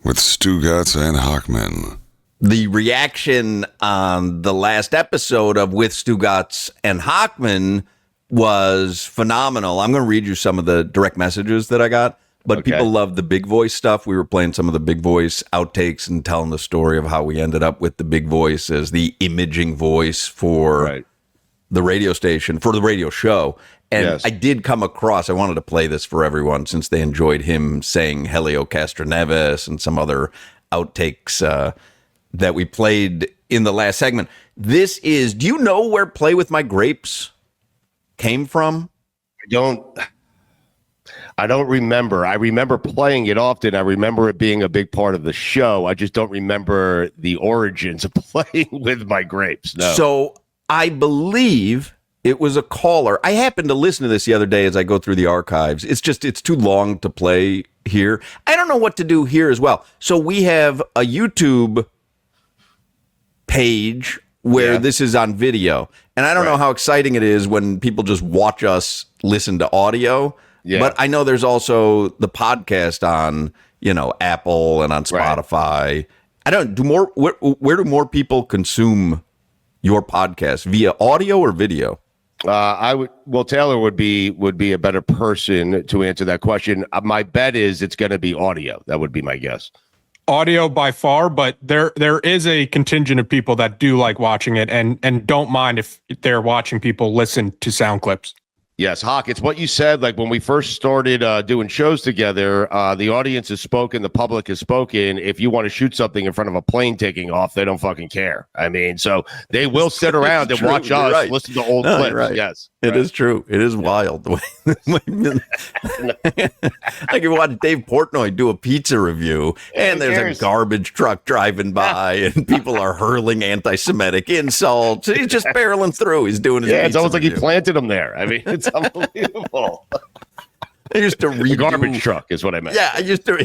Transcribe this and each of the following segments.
with Stugotz and Hochman. The reaction on the last episode of With Stugotz and Hochman was phenomenal. I'm going to read you some of the direct messages that I got, but people love the big voice stuff. We were playing some of the big voice outtakes and telling the story of how we ended up with the big voice as the imaging voice for the radio station, for the radio show. And I did come across, I wanted to play this for everyone since they enjoyed him saying Helio Castroneves and some other outtakes that we played in the last segment. This is, do you know where Play With My Grapes came from? I don't remember. I remember playing it often. I remember it being a big part of the show. I just don't remember the origins of Playing With My Grapes. No. So I believe it was a caller. I happened to listen to this the other day as I go through the archives. It's too long to play here. I don't know what to do here as well. So we have a YouTube page where this is on video. And I don't know how exciting it is when people just watch us listen to audio. Yeah. But I know there's also the podcast on, Apple and on Spotify. I don't where do more people consume your podcast, via audio or video? Taylor would be a better person to answer that question. My bet is it's going to be audio. That would be my guess. Audio by far, but there is a contingent of people that do like watching it and don't mind if they're watching people listen to sound clips. Yes, Hawk, it's what you said. Like when we first started doing shows together, the audience has spoken, the public has spoken. If you want to shoot something in front of a plane taking off, they don't fucking care. I mean, so they will sit around and watch us listen to old clips. Right. Yes, it is true. It is wild. Like you watch Dave Portnoy do a pizza review, and there's a garbage truck driving by, and people are hurling anti-Semitic insults. He's just barreling through. He's doing his it's almost review. Like he planted them there. I mean, it's unbelievable. I used to redo garbage truck is what I meant. Yeah, I used to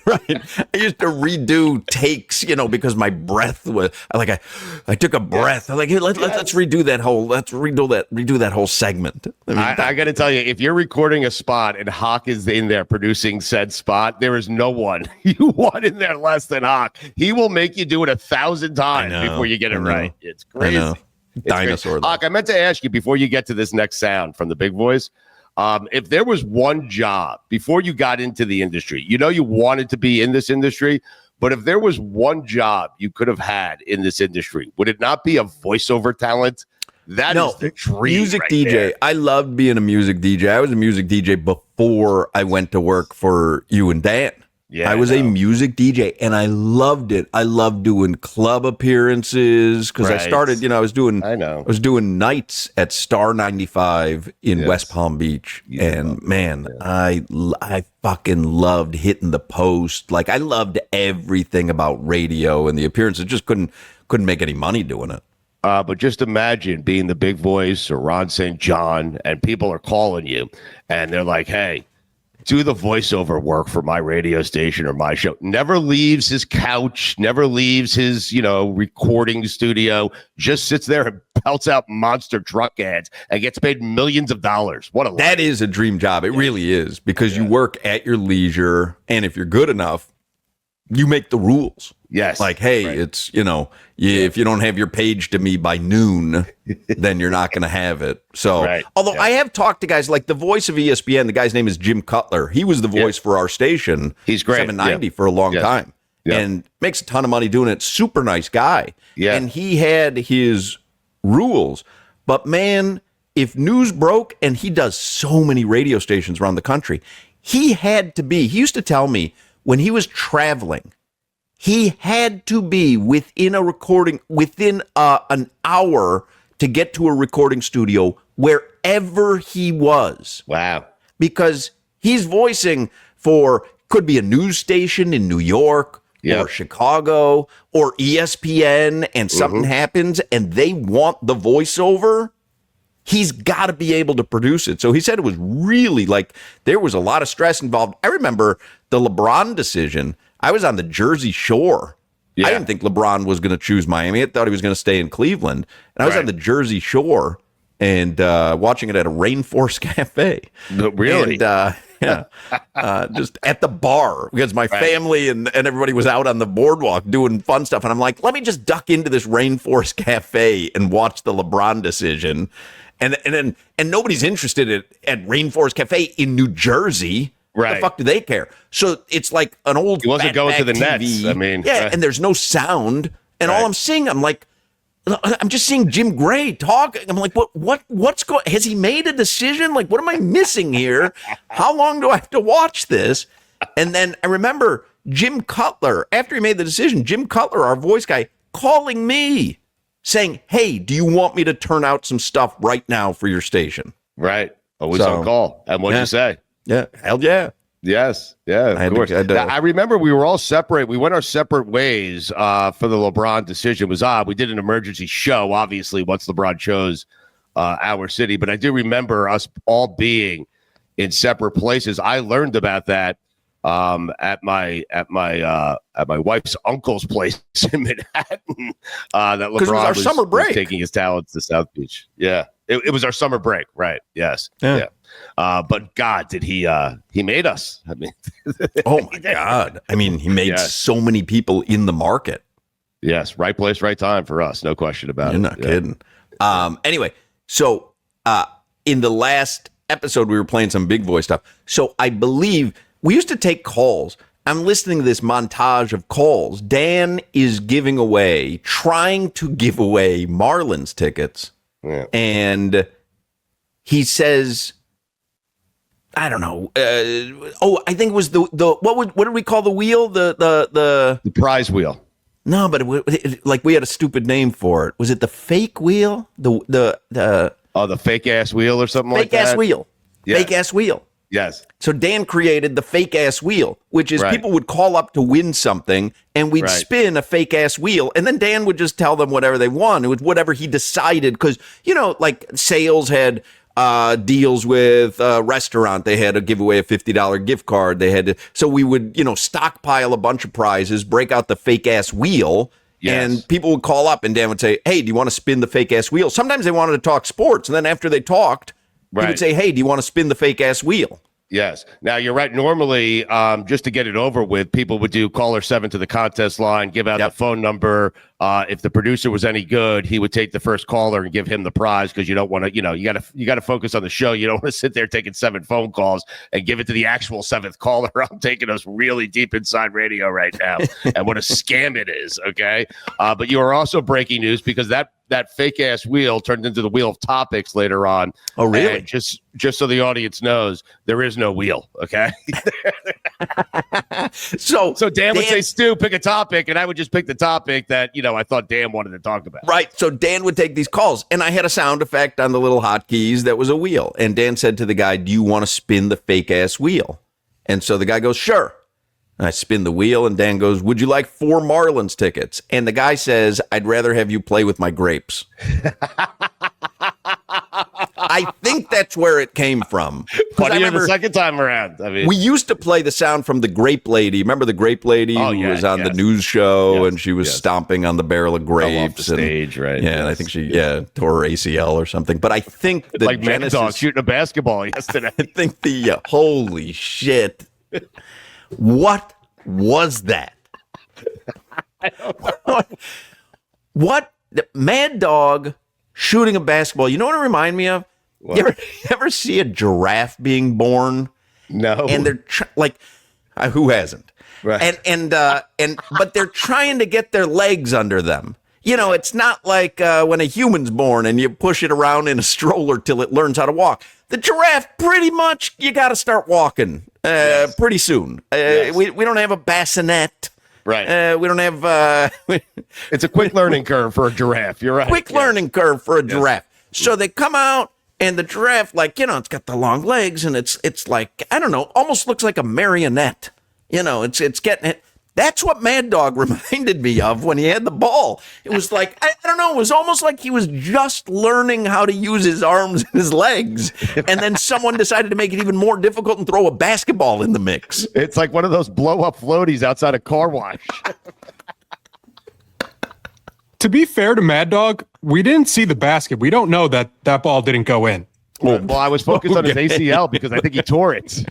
redo takes, because my breath was I took a breath. I'm like, hey, let's redo that whole segment. I got to tell you, if you're recording a spot and Hawk is in there producing said spot, there is no one you want in there less than Hawk. He will make you do it 1,000 times before you get it right. It's crazy. Dinosaur. Hawk, I meant to ask you before you get to this next sound from the big voice. If there was one job before you got into the industry, you wanted to be in this industry, but if there was one job you could have had in this industry, would it not be a voiceover talent? That is the dream. Music right DJ. there. I loved being a music DJ. I was a music DJ before I went to work for you and Dan. Yeah, I was a music DJ and I loved it. I loved doing club appearances because I started, I was doing nights at Star 95 in West Palm Beach. And man, I fucking loved hitting the post. Like I loved everything about radio and the appearances. Just couldn't make any money doing it. But just imagine being the big voice or Ron St. John and people are calling you and they're like, hey, do the voiceover work for my radio station or my show. Never leaves his couch, never leaves his, recording studio, just sits there and pelts out monster truck ads and gets paid millions of dollars. What a life. That is a dream job. It really is because you work at your leisure. And if you're good enough, you make the rules. Yes. Like, hey, it's, if you don't have your page to me by noon, then you're not going to have it. So, although I have talked to guys like the voice of ESPN, the guy's name is Jim Cutler. He was the voice for our station. He's great. 790 for a long time and makes a ton of money doing it. Super nice guy. Yeah. And he had his rules. But man, if news broke, and he does so many radio stations around the country, he used to tell me when he was traveling, he had to be within an hour to get to a recording studio wherever he was. Wow. Because he's voicing for, could be a news station in New York or Chicago or ESPN, and something happens and they want the voiceover. He's got to be able to produce it. So he said it was really there was a lot of stress involved. I remember the LeBron decision. I was on the Jersey Shore. Yeah. I didn't think LeBron was going to choose Miami. I thought he was going to stay in Cleveland. And I was on the Jersey Shore and watching it at a Rainforest Cafe. Really? And Yeah. Just at the bar because my family and everybody was out on the boardwalk doing fun stuff. And I'm like, let me just duck into this Rainforest Cafe and watch the LeBron decision. And nobody's interested at Rainforest Cafe in New Jersey. Right. The fuck do they care? So it's like an old. He wasn't going to the TV. Nets. I mean, yeah, and there's no sound. And all I'm seeing, I'm just seeing Jim Gray talk. I'm like, what's going? Has he made a decision? Like, what am I missing here? How long do I have to watch this? And then I remember Jim Cutler, after he made the decision, Jim Cutler, our voice guy, calling me saying, hey, do you want me to turn out some stuff right now for your station? Right. Always on call. And what'd you say? Yeah. Hell yeah. Yes. Yeah, of course. I remember we were all separate. We went our separate ways for the LeBron decision. It was odd. We did an emergency show, obviously, once LeBron chose our city. But I do remember us all being in separate places. I learned about that at my wife's uncle's place in Manhattan. That LeBron was taking his talents to South Beach. Yeah. It was our summer break, right? Yes. Yeah. But God, did he made us. I mean, oh my God. I mean, he made so many people in the market. Yes. Right place, right time for us. No question about it. You're not kidding. Anyway, so in the last episode, we were playing some big voice stuff. So I believe we used to take calls. I'm listening to this montage of calls. Dan is trying to give away Marlins tickets. Yeah. And he says, I don't know. I think it was the what did we call the wheel? The prize wheel. No, but like we had a stupid name for it. Was it the fake wheel? The fake ass wheel or something like that. Fake ass wheel. Yeah. Fake ass wheel. Yes. So Dan created the fake ass wheel, which is people would call up to win something, and we'd spin a fake ass wheel, and then Dan would just tell them whatever they won. It was whatever he decided, because like sales had deals with a restaurant. They had to give away a $50 gift card. They had to, so we would stockpile a bunch of prizes, break out the fake ass wheel. Yes. And people would call up, and Dan would say, hey, do you want to spin the fake ass wheel? Sometimes they wanted to talk sports, and then after they talked, he would say, hey, do you want to spin the fake ass wheel? Yes. Now, you're right. Normally, just to get it over with, people would do caller 7 to the contest line, give out the phone number. If the producer was any good, he would take the first caller and give him the prize, because you don't want to, you got to focus on the show. You don't want to sit there taking 7 phone calls and give it to the actual 7th caller. I'm taking us really deep inside radio right now and what a scam it is. Okay. But you are also breaking news, because that fake ass wheel turned into the wheel of topics later on. Oh, really? And just so the audience knows, there is no wheel. Okay. So Dan would say, Stu, pick a topic, and I would just pick the topic that, I thought Dan wanted to talk about. Right. So Dan would take these calls, and I had a sound effect on the little hotkeys that was a wheel. And Dan said to the guy, do you want to spin the fake ass wheel? And so the guy goes, sure. And I spin the wheel, and Dan goes, would you like 4 Marlins tickets? And the guy says, I'd rather have you play with my grapes. I think that's where it came from. Funnier the second time around. I mean, we used to play the sound from the grape lady. Remember the grape lady who was on the news show, and she was stomping on the barrel of grapes. Off the stage, right? Yeah, and I think she tore her ACL or something. But I think the like Genesis, Mad Dog shooting a basketball yesterday. I think the holy shit. What was that? I don't know. What? Mad Dog shooting a basketball. You know what it reminded me of? You ever see a giraffe being born? No. And they're who hasn't? Right. But they're trying to get their legs under them. It's not like when a human's born and you push it around in a stroller till it learns how to walk. The giraffe, pretty much, you got to start walking pretty soon. We don't have a bassinet. Right. We don't have... It's a quick learning curve for a giraffe. You're right. Quick learning curve for a giraffe. So they come out, and the giraffe, it's got the long legs, and it's like, I don't know, almost looks like a marionette. It's getting it. That's what Mad Dog reminded me of when he had the ball. It was like, I don't know, it was almost like he was just learning how to use his arms and his legs. And then someone decided to make it even more difficult and throw a basketball in the mix. It's like one of those blow-up floaties outside a car wash. To be fair to Mad Dog, we didn't see the basket. We don't know that ball didn't go in. Well, I was focused on his ACL because I think he tore it.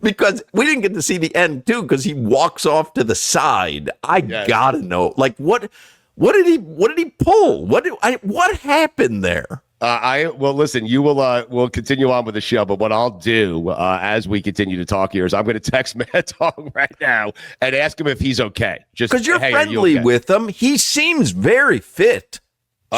Because we didn't get to see the end too, because he walks off to the side. Gotta know, like what did he pull? What happened there? Well, listen, you will we'll continue on with the show, but what I'll do as we continue to talk here is I'm going to text Mad Dog right now and ask him if he's okay. Just because you're friendly with him, he seems very fit.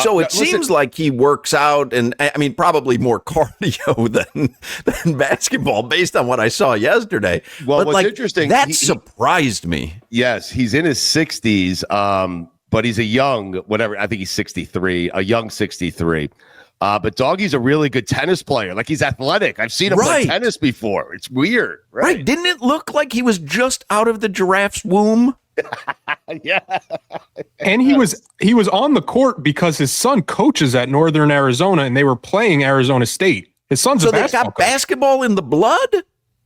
So it seems like he works out, and I mean, probably more cardio than basketball, based on what I saw yesterday. Well, what's interesting, that surprised me. Yes, he's in his 60s, but he's a young, whatever. I think he's 63, a young 63. But Doggy's a really good tennis player. Like, he's athletic. I've seen him play tennis before. It's weird, right? Didn't it look like he was just out of the giraffe's womb? Yeah. And he was on the court because his son coaches at Northern Arizona, and they were playing Arizona State. His son's a basketball coach. So they got basketball in the blood?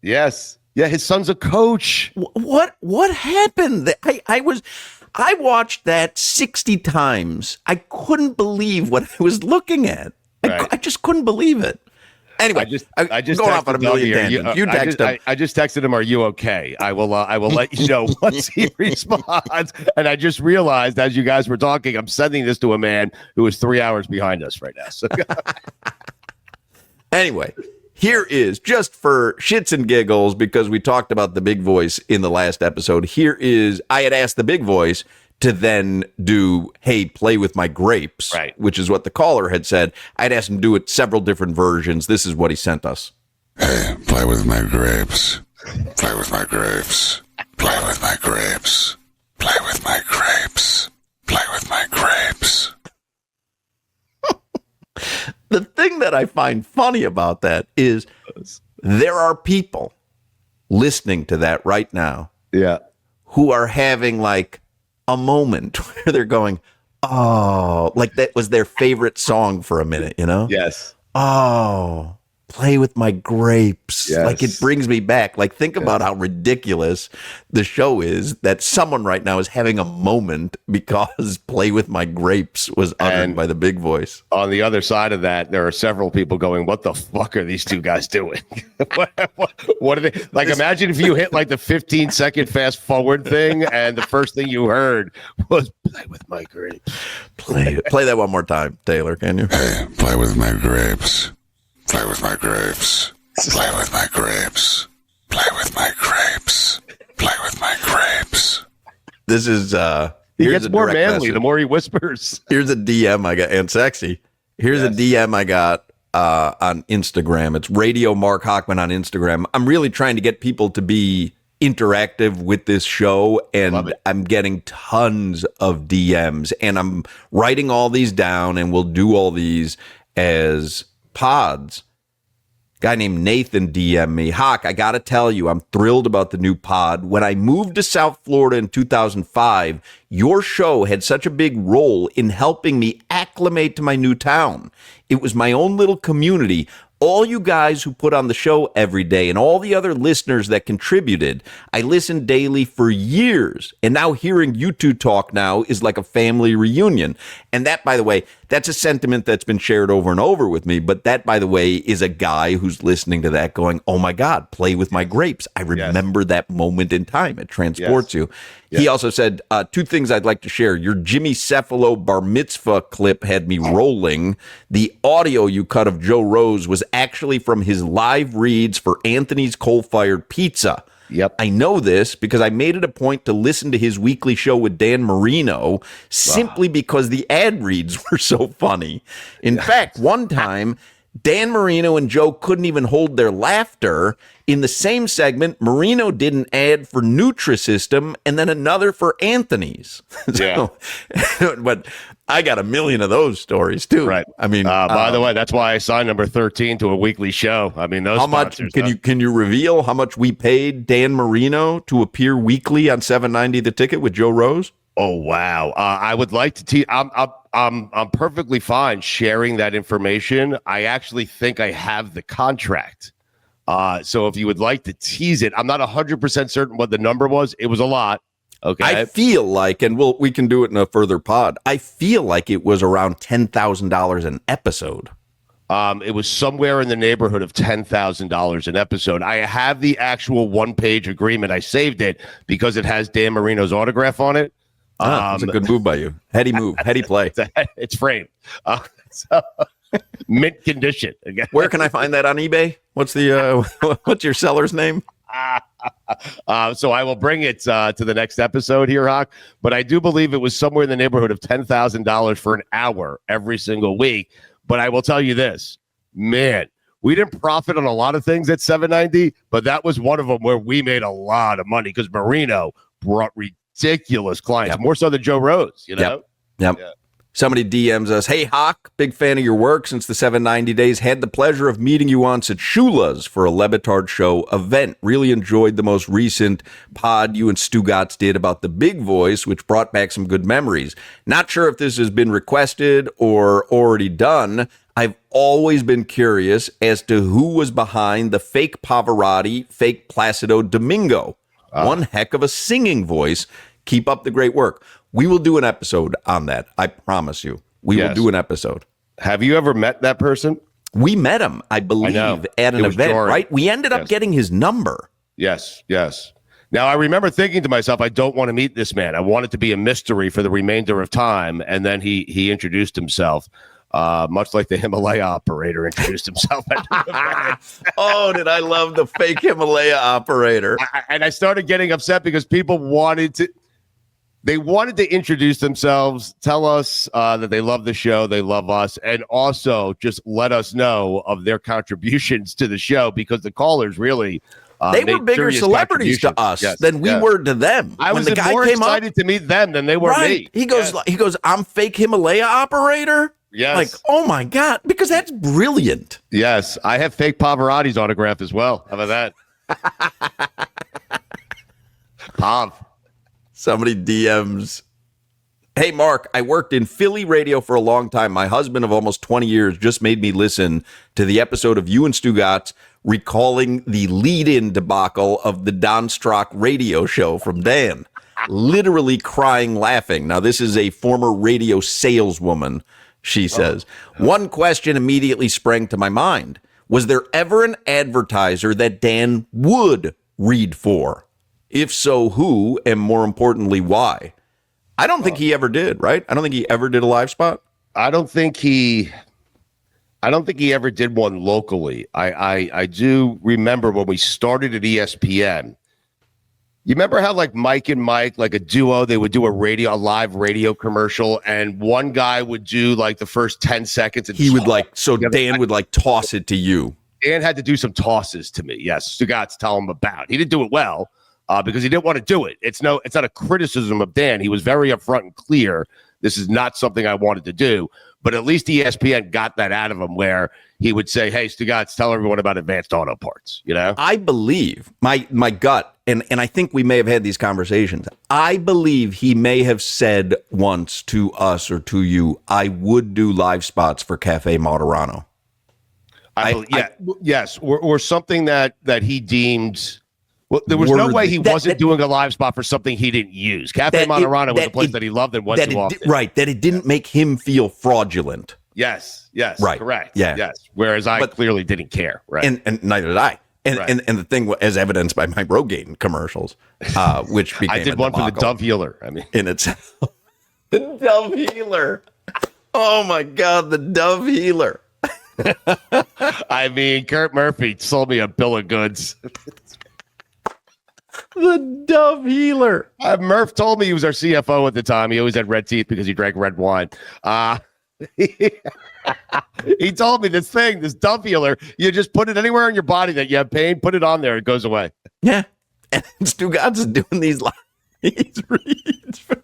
Yes. Yeah, his son's a coach. What happened? I watched that 60 times. I couldn't believe what I was looking at. I just couldn't believe it. Anyway, I just going off on a million tangents. You text him. I just texted him, "Are you okay?" I will let you know once he responds. And I just realized as you guys were talking, I'm sending this to a man who is 3 hours behind us right now. So. Anyway, here is, just for shits and giggles, because we talked about the big voice in the last episode. Here is, I had asked the big voice to then do, hey, play with my grapes, which is what the caller had said. I'd asked him to do it several different versions. This is what he sent us. Hey, play with my grapes. Play with my grapes. Play with my grapes. Play with my grapes. Play with my grapes. The thing that I find funny about that is there are people listening to that right now. Yeah. Who are having like a moment where they're going, oh, like that was their favorite song for a minute, you know? Yes. Oh, play with my grapes. Yes. Like, it brings me back. Like, think about how ridiculous the show is that someone right now is having a moment because play with my grapes was uttered by the big voice. On the other side of that, there are several people going, what the fuck are these two guys doing? what are they? Like, imagine if you hit like the 15-second fast forward thing and the first thing you heard was play with my grapes. Play that one more time, Taylor, can you? Hey, play with my grapes. Play with my grapes. Play with my grapes. Play with my grapes. Play with my grapes. This is he gets more manly the more he whispers. Here's a DM I got, and sexy. Here's a DM I got on Instagram. It's Radio Mark Hochman on Instagram. I'm really trying to get people to be interactive with this show, and I'm getting tons of DMs, and I'm writing all these down, and we'll do all these as pods. Guy named Nathan DM me, Hawk, I gotta tell you, I'm thrilled about the new pod. When I moved to South Florida in 2005, your show had such a big role in helping me acclimate to my new town. It was my own little community. All you guys who put on the show every day and all the other listeners that contributed, I listened daily for years. And now hearing you two talk now is like a family reunion. And that, by the way, that's a sentiment that's been shared over and over with me. But that, by the way, is a guy who's listening to that going, oh my God, play with my grapes. I remember that moment in time. It transports you. Yes. He also said, two things I'd like to share. Your Jimmy Cephalo bar mitzvah clip had me rolling. The audio you cut of Joe Rose was actually from his live reads for Anthony's Coal-Fired Pizza. Yep. I know this because I made it a point to listen to his weekly show with Dan Marino simply because the ad reads were so funny. In fact, one time, Dan Marino and Joe couldn't even hold their laughter. In the same segment, Marino did an ad for Nutrisystem and then another for Anthony's. But I got a million of those stories too. Right. I mean, by the way, that's why I signed number 13 to a weekly show. I mean, those. How much can you reveal how much we paid Dan Marino to appear weekly on 790 The Ticket with Joe Rose? Oh wow! I would like to. I'm perfectly fine sharing that information. I actually think I have the contract. So if you would like to tease it, I'm not 100% certain what the number was. It was a lot. Okay. I feel like, and we can do it in a further pod. I feel like it was around $10,000 an episode. It was somewhere in the neighborhood of $10,000 an episode. I have the actual one-page agreement. I saved it because it has Dan Marino's autograph on it. That's a good move by you. Heady move, heady play. It's framed. So, mint condition. Where can I find that on eBay? What's the what's your seller's name? So I will bring it to the next episode here, Hawk. But I do believe it was somewhere in the neighborhood of $10,000 for an hour every single week. But I will tell you this, man, we didn't profit on a lot of things at 790, but that was one of them where we made a lot of money because Marino brought ridiculous clients, more so than Joe Rose, you know? Yep. Yeah. Somebody DMs us, hey, Hawk, big fan of your work since the 790 days. Had the pleasure of meeting you once at Shula's for a Le Batard Show event. Really enjoyed the most recent pod you and Stugotz did about the big voice, which brought back some good memories. Not sure if this has been requested or already done. I've always been curious as to who was behind the fake Pavarotti, fake Placido Domingo. One heck of a singing voice. Keep up the great work. We will do an episode on that. I promise you. We will do an episode. Have you ever met that person? We met him, I believe, at an event, right? We ended up getting his number. Yes. Now, I remember thinking to myself, I don't want to meet this man. I want it to be a mystery for the remainder of time. And then he introduced himself, much like the Himalaya operator introduced himself. Oh, did I love the fake Himalaya operator. And I started getting upset because people wanted to introduce themselves, tell us that they love the show, they love us, and also just let us know of their contributions to the show because the callers really they were bigger celebrities to us than we were to them. I was more excited to meet them than they were me. He goes, I'm fake Himalaya operator? Yes. Like, oh my God, because that's brilliant. Yes, I have fake Pavarotti's autograph as well. How about that? Pav. Somebody DMs, hey, Mark, I worked in Philly radio for a long time. My husband of almost 20 years just made me listen to the episode of you and Stugotz recalling the lead-in debacle of the Don Strock radio show from Dan. Literally crying laughing. Now, this is a former radio saleswoman, she says. One question immediately sprang to my mind. Was there ever an advertiser that Dan would read for? If so, who, and more importantly, why? I don't think he ever did, right? I don't think he ever did a live spot. I don't think he ever did one locally. I do remember when we started at ESPN. You remember how like Mike and Mike, like a duo, they would do a live radio commercial, and one guy would do like the first 10 seconds. And he would Dan would like toss it to you. Dan had to do some tosses to me. Yes, Stugotz tell him about. He didn't do it well. Because he didn't want to do it. It's not a criticism of Dan. He was very upfront and clear. This is not something I wanted to do. But at least ESPN got that out of him where he would say, hey, Stugotz, tell everyone about advanced auto parts. You know? I believe my gut, and I think we may have had these conversations. I believe he may have said once to us or to you, I would do live spots for Cafe Moderano. Yes. Or something that he deemed... Well, there was no way he wasn't doing a live spot for something he didn't use. Cafe Moderano was a place that he loved and went to often. Right, that it didn't make him feel fraudulent. Yes, right, correct. Yeah. Yes. Whereas I clearly didn't care. Right, and neither did I. And the thing, as evidenced by my Rogaine commercials, which became I did one for the Dove Healer. I mean, in itself, the Dove Healer. Oh my God, the Dove Healer. I mean, Kurt Murphy sold me a bill of goods. The Dove Healer. Murph told me he was our CFO at the time. He always had red teeth because he drank red wine. He told me this Dove Healer, you just put it anywhere in your body that you have pain, put it on there, it goes away. Yeah. And Stugotz is doing these reads for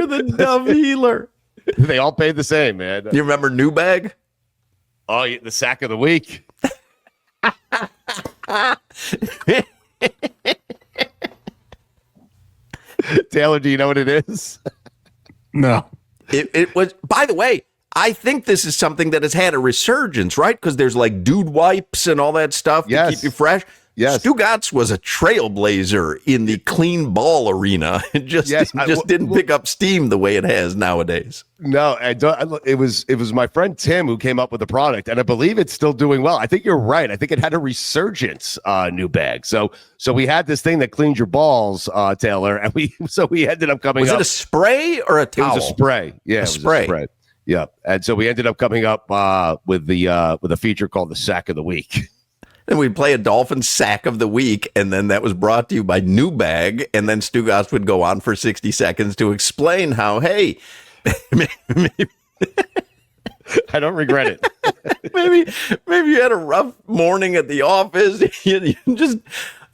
the Dove Healer. They all paid the same, man. You remember New Bag? Oh, the sack of the week. Taylor, do you know what it is? No. It was, by the way, I think this is something that has had a resurgence, right? Because there's like dude wipes and all that stuff to keep you fresh. Yes. Stugotz was a trailblazer in the clean ball arena. It just didn't pick up steam the way it has nowadays. No, it was my friend Tim who came up with the product, and I believe it's still doing well. I think you're right. I think it had a resurgence, new bag. So we had this thing that cleans your balls, Taylor, and we ended up coming up. Was it a spray or a towel? It was a spray. Yeah, a spray. Yeah, and so we ended up coming up with a feature called the Sack of the Week. And we'd play a Dolphin Sack of the Week, and then that was brought to you by New Bag, and then Stugotz would go on for 60 seconds to explain how, hey, maybe, I don't regret it. maybe you had a rough morning at the office. You just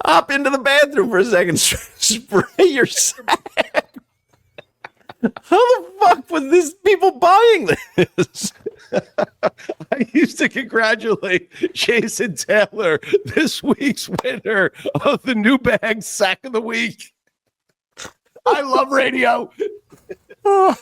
hop into the bathroom for a second, spray your sack. How the fuck was this people buying this? I used to congratulate Jason Taylor, this week's winner of the New Bag Sack of the Week. I love radio. Oh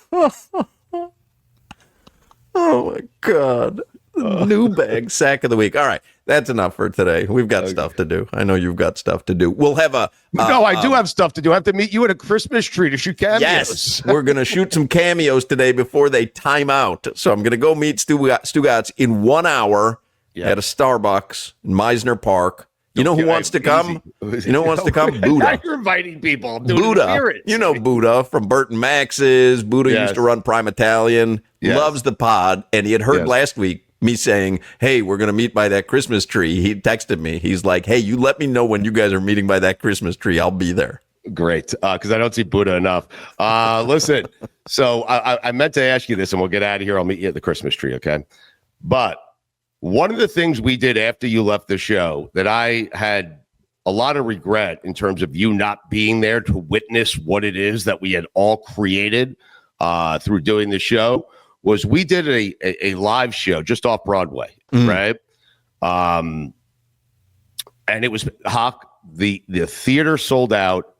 my God. New Bag Sack of the Week. All right. That's enough for today. We've got stuff to do. I know you've got stuff to do. We'll have a... No, I do have stuff to do. I have to meet you at a Christmas tree to shoot cameos. Yes. We're going to shoot some cameos today before they time out. So I'm going to go meet Stugotz in 1 hour at a Starbucks in Meisner Park. You know who wants to come? You know who wants to come? Buddha. Now you're inviting people. Buddha. You know Buddha from Burton Max's. Buddha used to run Prime Italian. Loves the pod. And he had heard last week me saying, hey, we're going to meet by that Christmas tree. He texted me. He's like, hey, you let me know when you guys are meeting by that Christmas tree. I'll be there. Great. Because I don't see Buddha enough. Listen, so I meant to ask you this, and we'll get out of here. I'll meet you at the Christmas tree, okay? But one of the things we did after you left the show that I had a lot of regret in terms of you not being there to witness what it is that we had all created through doing the show was we did a live show just off Broadway, right? And it was the theater sold out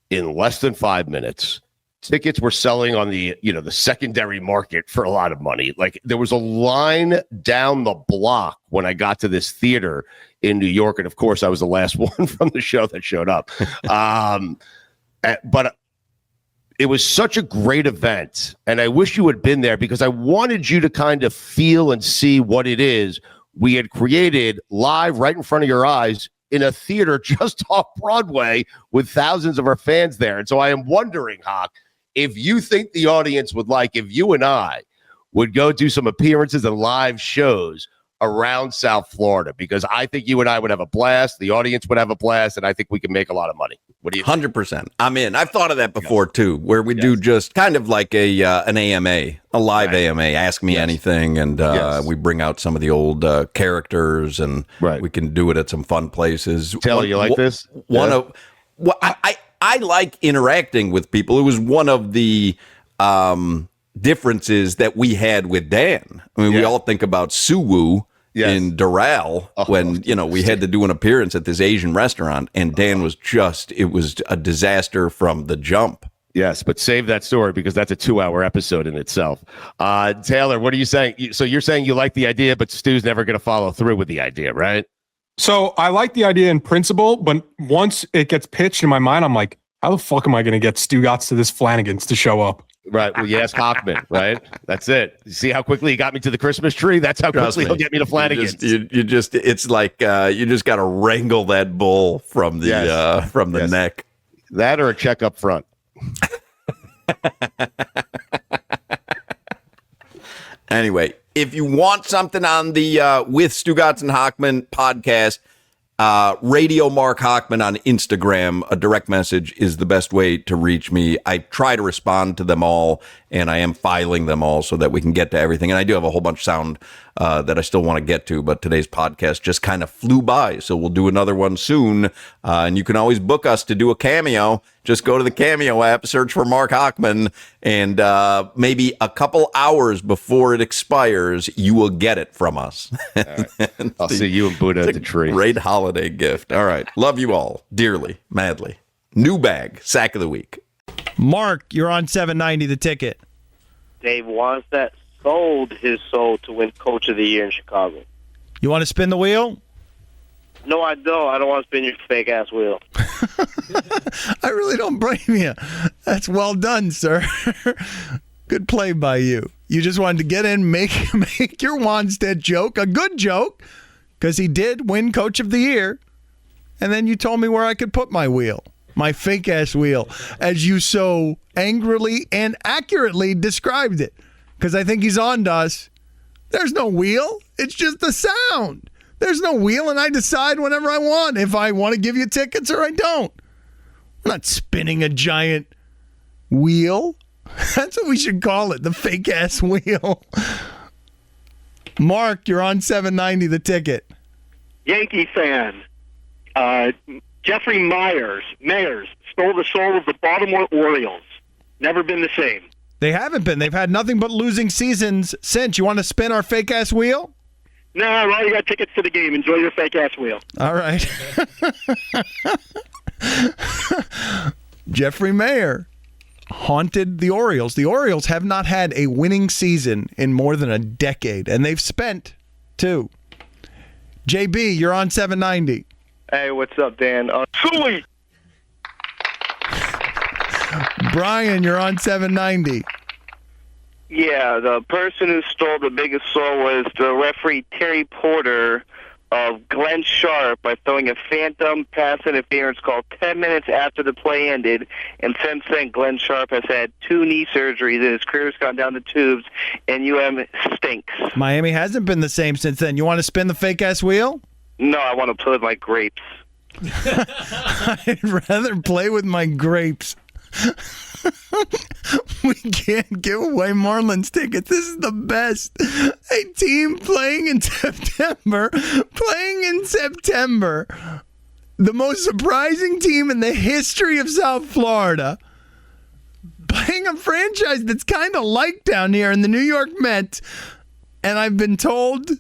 in less than 5 minutes. Tickets were selling on the secondary market for a lot of money. Like there was a line down the block when I got to this theater in New York, and of course I was the last one from the show that showed up. But it was such a great event, and I wish you had been there because I wanted you to kind of feel and see what it is we had created live right in front of your eyes in a theater just off Broadway with thousands of our fans there. And so I am wondering, Hawk, if you think the audience would like if you and I would go do some appearances and live shows around South Florida, because I think you and I would have a blast. The audience would have a blast, and I think we can make a lot of money. What do you think? 100%. I'm in. I've thought of that before, too, where we do just kind of like an AMA, a live AMA, Ask Me Anything, and we bring out some of the old characters, and we can do it at some fun places. Taylor, you like this? I like interacting with people. It was one of the differences that we had with Dan. I mean, we all think about Suwoo in Doral when, we had to do an appearance at this Asian restaurant, and Dan was it was a disaster from the jump. Yes, but save that story because that's a 2-hour episode in itself. Taylor, what are you saying? So you're saying you like the idea, but Stu's never going to follow through with the idea, right? So I like the idea in principle, but once it gets pitched in my mind, I'm like, how the fuck am I going to get Stugotz to this Flanagan's to show up? Right. Well, you ask Hochman, right? That's it. You see how quickly he got me to the Christmas tree? That's how quickly he'll get me to Flanagan's. It's like you just got to wrangle that bull from the neck. That or a check up front. Anyway, if you want something on the With Stugotz and Hochman podcast, Radio Mark Hochman on Instagram, a direct message is the best way to reach me. I try to respond to them all, and I am filing them all so that we can get to everything. And I do have a whole bunch of sound that I still want to get to, but today's podcast just kind of flew by. So we'll do another one soon. And you can always book us to do a cameo. Just go to the Cameo app, search for Mark Hochman, and maybe a couple hours before it expires, you will get it from us. Right. I'll see you and Buddha at the tree. Great holiday gift. All right. Love you all dearly, madly. New bag, sack of the week. Mark, you're on 790 The Ticket. Dave Wannstedt sold his soul to win Coach of the Year in Chicago. You want to spin the wheel? No, I don't. I don't want to spin your fake ass wheel. I really don't blame you. That's well done, sir. Good play by you. You just wanted to get in, make your Wannstedt joke a good joke, because he did win Coach of the Year. And then you told me where I could put my wheel, my fake-ass wheel, as you so angrily and accurately described it. Because I think he's on to us. There's no wheel. It's just the sound. There's no wheel, and I decide whenever I want if I want to give you tickets or I don't. I'm not spinning a giant wheel. That's what we should call it, the fake-ass wheel. Mark, you're on 790 The Ticket. Yankee fan. Jeffrey Myers stole the soul of the Baltimore Orioles. Never been the same. They haven't been. They've had nothing but losing seasons since. You want to spin our fake-ass wheel? No, I already got tickets to the game. Enjoy your fake-ass wheel. All right. Jeffrey Mayer haunted the Orioles. The Orioles have not had a winning season in more than a decade, and they've spent two. JB, you're on 790. Hey, what's up, Dan? Sully! Brian, you're on 790. Yeah, the person who stole the biggest soul was the referee Terry Porter of Glenn Sharp by throwing a phantom pass interference call 10 minutes after the play ended. And since then, Glenn Sharp has had 2 knee surgeries and his career's gone down the tubes, and stinks. Miami hasn't been the same since then. You want to spin the fake-ass wheel? No, I want to play with my grapes. I'd rather play with my grapes. We can't give away Marlins tickets. This is the best. A team playing in September. The most surprising team in the history of South Florida. Playing a franchise that's kind of like down here in the New York Mets. And I've been told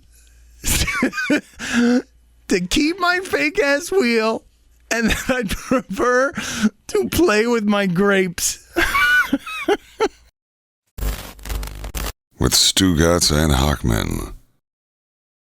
to keep my fake-ass wheel, and that I'd prefer to play with my grapes. With Stugotz and Hochman.